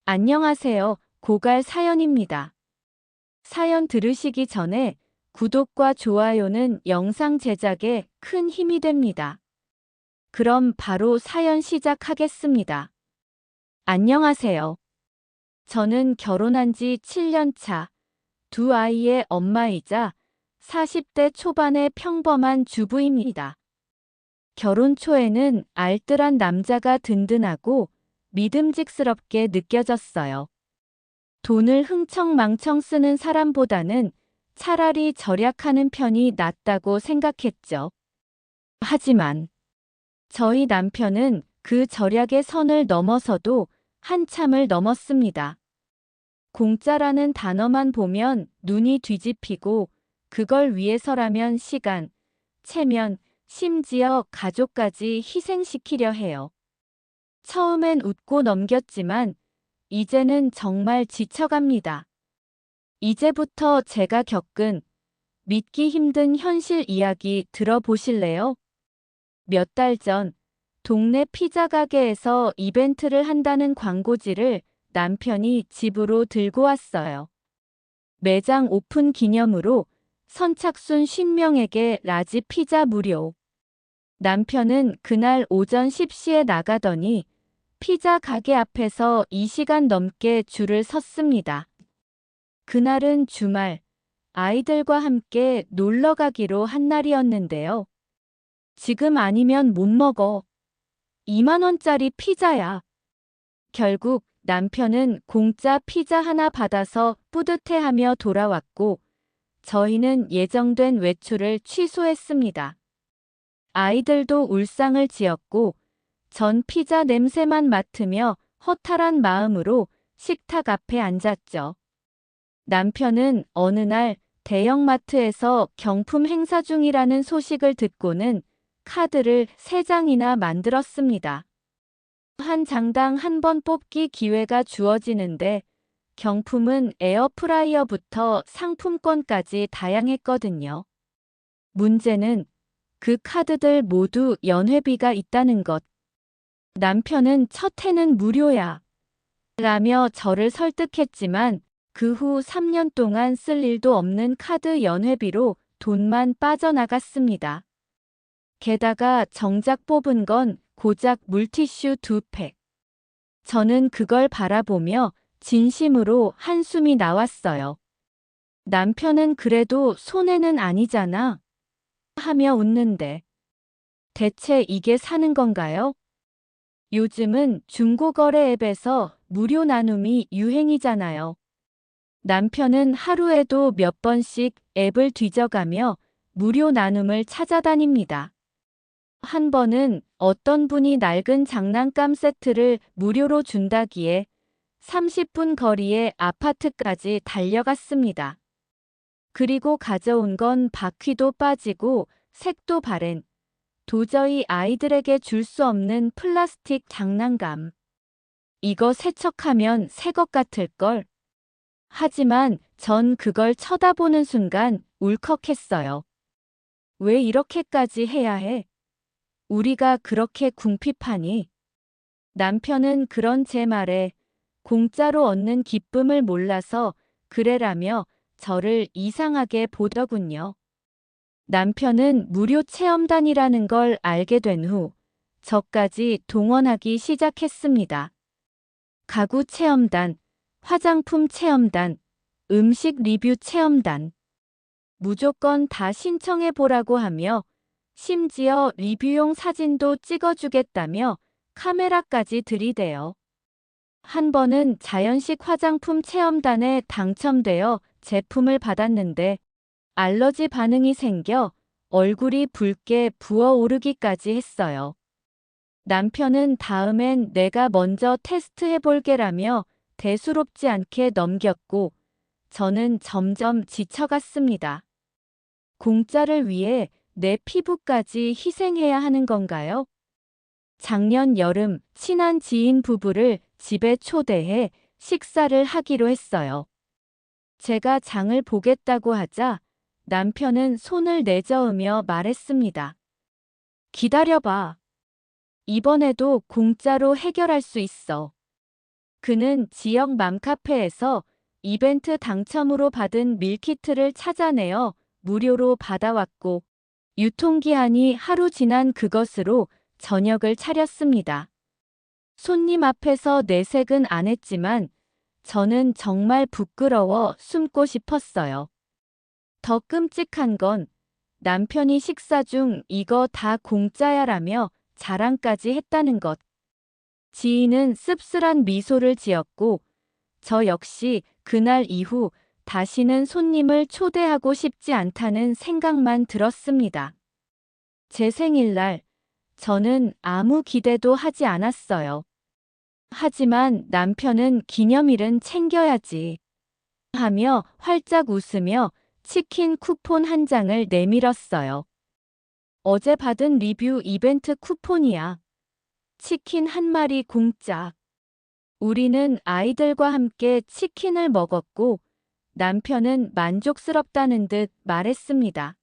안녕하세요. 고갈 사연입니다. 사연 들으시기 전에 구독과 좋아요는 영상 제작에 큰 힘이 됩니다. 그럼 바로 사연 시작하겠습니다. 안녕하세요. 저는 결혼한 지 7년 차, 두 아이의 엄마이자 40대 초반의 평범한 주부입니다. 결혼 초에는 알뜰한 남자가 든든하고 믿음직스럽게 느껴졌어요. 돈을 흥청망청 쓰는 사람보다는 차라리 절약하는 편이 낫다고 생각했죠. 하지만 저희 남편은 그 절약의 선을 넘어서도 한참을 넘었습니다. 공짜라는 단어만 보면 눈이 뒤집히고 그걸 위해서라면 시간, 체면, 심지어 가족까지 희생시키려 해요. 처음엔 웃고 넘겼지만 이제는 정말 지쳐갑니다. 이제부터 제가 겪은 믿기 힘든 현실 이야기 들어보실래요? 몇 달 전 동네 피자 가게에서 이벤트를 한다는 광고지를 남편이 집으로 들고 왔어요. 매장 오픈 기념으로 선착순 50명에게 라지 피자 무료. 남편은 그날 오전 10시에 나가더니 피자 가게 앞에서 2시간 넘게 줄을 섰습니다. 그날은 주말, 아이들과 함께 놀러 가기로 한 날이었는데요. 지금 아니면 못 먹어. 2만 원짜리 피자야. 결국 남편은 공짜 피자 하나 받아서 뿌듯해하며 돌아왔고, 저희는 예정된 외출을 취소했습니다. 아이들도 울상을 지었고, 전 피자 냄새만 맡으며 허탈한 마음으로 식탁 앞에 앉았죠. 남편은 어느 날 대형마트에서 경품 행사 중이라는 소식을 듣고는 카드를 3장이나 만들었습니다. 한 장당 한 번 뽑기 기회가 주어지는데 경품은 에어프라이어부터 상품권까지 다양했거든요. 문제는 그 카드들 모두 연회비가 있다는 것. 남편은 첫 해는 무료야 라며 저를 설득했지만 그 후 3년 동안 쓸 일도 없는 카드 연회비로 돈만 빠져나갔습니다. 게다가 정작 뽑은 건 고작 물티슈 2팩. 저는 그걸 바라보며 진심으로 한숨이 나왔어요. 남편은 그래도 손해는 아니잖아 하며 웃는데 대체 이게 사는 건가요? 요즘은 중고거래 앱에서 무료 나눔이 유행이잖아요. 남편은 하루에도 몇 번씩 앱을 뒤져가며 무료 나눔을 찾아다닙니다. 한 번은 어떤 분이 낡은 장난감 세트를 무료로 준다기에 30분 거리의 아파트까지 달려갔습니다. 그리고 가져온 건 바퀴도 빠지고 색도 바랜 도저히 아이들에게 줄 수 없는 플라스틱 장난감. 이거 세척하면 새 것 같을걸. 하지만 전 그걸 쳐다보는 순간 울컥했어요. 왜 이렇게까지 해야 해? 우리가 그렇게 궁핍하니? 남편은 그런 제 말에 공짜로 얻는 기쁨을 몰라서 그래라며 저를 이상하게 보더군요. 남편은 무료 체험단이라는 걸 알게 된 후 저까지 동원하기 시작했습니다. 가구 체험단, 화장품 체험단, 음식 리뷰 체험단. 무조건 다 신청해 보라고 하며 심지어 리뷰용 사진도 찍어주겠다며 카메라까지 들이대요. 한 번은 자연식 화장품 체험단에 당첨되어 제품을 받았는데 알러지 반응이 생겨 얼굴이 붉게 부어오르기까지 했어요. 남편은 다음엔 내가 먼저 테스트해볼게라며 대수롭지 않게 넘겼고 저는 점점 지쳐갔습니다. 공짜를 위해 내 피부까지 희생해야 하는 건가요? 작년 여름 친한 지인 부부를 집에 초대해 식사를 하기로 했어요. 제가 장을 보겠다고 하자 남편은 손을 내저으며 말했습니다. 기다려봐. 이번에도 공짜로 해결할 수 있어. 그는 지역 맘카페에서 이벤트 당첨으로 받은 밀키트를 찾아내어 무료로 받아왔고 유통기한이 하루 지난 그것으로 저녁을 차렸습니다. 손님 앞에서 내색은 안 했지만 저는 정말 부끄러워 숨고 싶었어요. 더 끔찍한 건 남편이 식사 중 이거 다 공짜야라며 자랑까지 했다는 것. 지인은 씁쓸한 미소를 지었고 저 역시 그날 이후 다시는 손님을 초대하고 싶지 않다는 생각만 들었습니다. 제 생일날 저는 아무 기대도 하지 않았어요. 하지만 남편은 기념일은 챙겨야지 하며 활짝 웃으며 치킨 쿠폰 한 장을 내밀었어요. 어제 받은 리뷰 이벤트 쿠폰이야. 치킨 한 마리 공짜. 우리는 아이들과 함께 치킨을 먹었고 남편은 만족스럽다는 듯 말했습니다.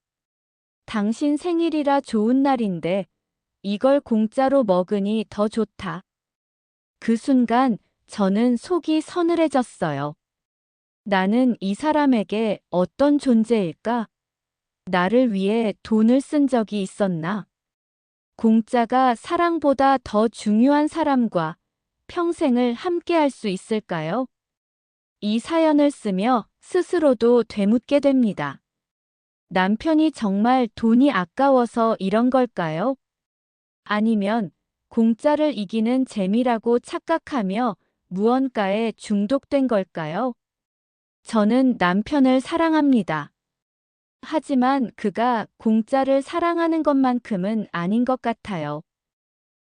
당신 생일이라 좋은 날인데 이걸 공짜로 먹으니 더 좋다. 그 순간 저는 속이 서늘해졌어요. 나는 이 사람에게 어떤 존재일까? 나를 위해 돈을 쓴 적이 있었나? 공짜가 사랑보다 더 중요한 사람과 평생을 함께할 수 있을까요? 이 사연을 쓰며 스스로도 되묻게 됩니다. 남편이 정말 돈이 아까워서 이런 걸까요? 아니면 공짜를 이기는 재미라고 착각하며 무언가에 중독된 걸까요? 저는 남편을 사랑합니다. 하지만 그가 공짜를 사랑하는 것만큼은 아닌 것 같아요.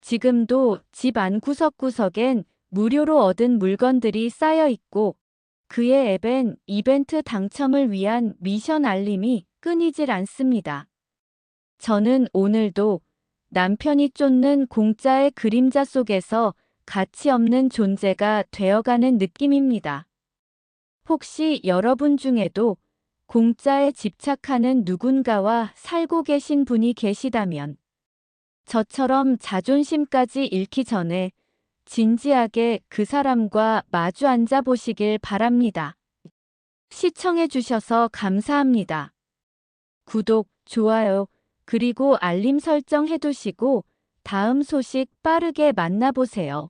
지금도 집 안 구석구석엔 무료로 얻은 물건들이 쌓여 있고 그의 앱엔 이벤트 당첨을 위한 미션 알림이 끊이질 않습니다. 저는 오늘도 남편이 쫓는 공짜의 그림자 속에서 가치 없는 존재가 되어가는 느낌입니다. 혹시 여러분 중에도 공짜에 집착하는 누군가와 살고 계신 분이 계시다면 저처럼 자존심까지 잃기 전에 진지하게 그 사람과 마주 앉아 보시길 바랍니다. 시청해 주셔서 감사합니다. 구독, 좋아요, 그리고 알림 설정 해두시고 다음 소식 빠르게 만나보세요.